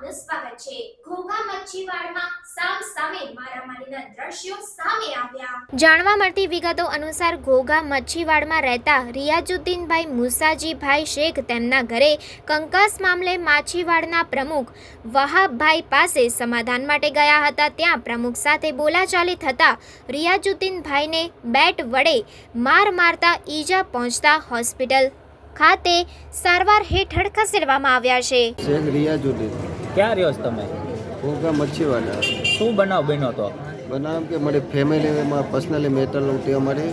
આપનું સ્વાગત છે। ઘોઘા મચ્છીવાડમાં સામે મારામારીના દ્રશ્યો સામે આવ્યા। જાણવા મળતી વિગતો અનુસાર ઘોઘા મચ્છીવાડમાં રહેતા રિયાઝુદ્દીનભાઈ મુસાજીભાઈ શેખ તેમના ઘરે કંકાસ મામલે માછીવાડના પ્રમુખ વહાબભાઈ પાસે સમાધાન માટે ગયા હતા। ત્યાં પ્રમુખ સાથે બોલાચાલી થતા રિયાઝુદ્દીનભાઈને બેટ વડે માર મારતા ઈજા પહોંચતા હોસ્પિટલ ખાતે સારવાર હેઠળ ખસેડવામાં આવ્યા છે। શેખ રિયાઝુદ્દીન ક્યાં રહ્યો છો તમે? ઘોઘા મચ્છીવાડા। શું બનાવ બન્યો તો? બનાવ કે મારી ફેમિલીમાં પર્સનલી મેટર ઉઠી અમારી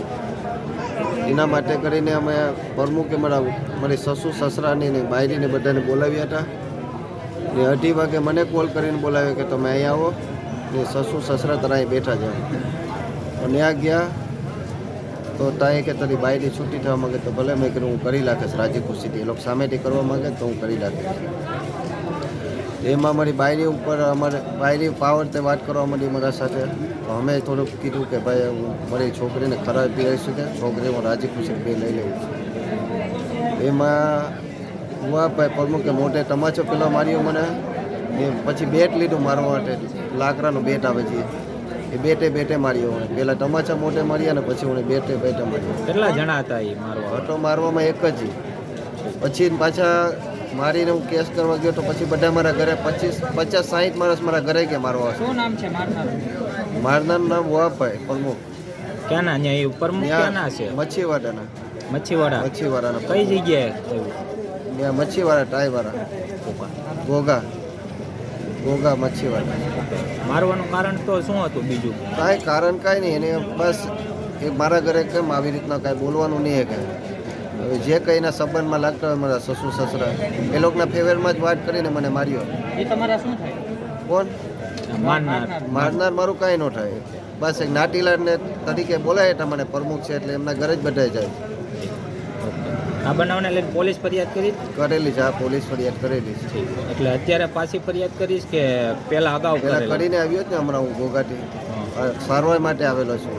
એના માટે કરીને અમે પ્રમુખે મારી સસુ સસરાની ને બાયરીને બધાને બોલાવ્યા હતા ને 2:30 વાગે મને કોલ કરીને બોલાવ્યો કે તમે અહીં આવો ને સસુ સસરા તારા અહીં બેઠા જાઓ। અને ત્યાં ગયા તો તાએ કે તારી બાયરી છૂટી થવા માંગે તો ભલે મેં કીધું હું કરી નાખીશ રાજી ખુશીથી, એ લોકો સામેથી કરવા માંગે તો હું કરી નાખીશ। એમાં મારી બાયરી ઉપર અમારે બાયરી પાવર તે વાત કરવા માંડી મારા સાથે, તો અમે થોડુંક કીધું કે ભાઈ હું મારી છોકરીને ખરાબ બી રહી શકે, છોકરી હું રાજી ખુશી બે લઈ લઉં છું। એમાં હું ભાઈ પ્રમુખે મોઢે તમાચો પેલો માર્યો મને, ને પછી બેટ લીધું મારવા માટે, લાકડાનું બેટ આવે છે એ બેટે માર્યો મને, પહેલાં તમાચા મોઢે માર્યા ને પછી મને બેટે માર્યો। કેટલા જણા હતા એ મારવા? હતો મારવામાં એક જ, પછી પાછા મારીને હું કેસ કરવા ગયો તો પછી બધા મારા ઘરે 50-60 માણસ મારા ઘરે ગયા મારવા। શું નામ છે મારનાર? મારનારનું નામ વહાબભાઈ પ્રમુખ। ક્યાંના? અહીંયા એ પ્રમુખ ક્યાંના છે? મચ્છીવાડાના। મચ્છીવાડા કઈ જગ્યાએ થયું? ત્યાં મચ્છીવાડા ટાઈવાળા ઘોઘા મચ્છીવાડા। મારવાનું કારણ તો શું હતું બીજું? કાંઈ કારણ કાંઈ નહીં, એને બસ એ મારા ઘરે કેમ આવી રીતના કાંઈ બોલવાનું નહીં કે હવે જે કંઈ એના સંબંધમાં લાગતા હોય મારા સસુ સસરા એ લોકોના ફેવરમાં જ વાત કરીને મને માર્યો। એ તમારા શું થાય? કોણ મારનાર? મારું કાંઈ ન થાય, બસ એક નાટીલાને તરીકે બોલાય એટલે મને પ્રમુખ છે એટલે એમના ઘરે જ બધા જાય। આ બનાવને લઈને પોલીસ ફરિયાદ કરેલી છે, આ પોલીસ ફરિયાદ કરેલી છે। એટલે અત્યારે પાછી ફરિયાદ કરીશ કે પહેલા અગાઉ કરીને આવ્યો જ ને હમણાં હું ઘોઘાથી સારવાર માટે આવેલો છું।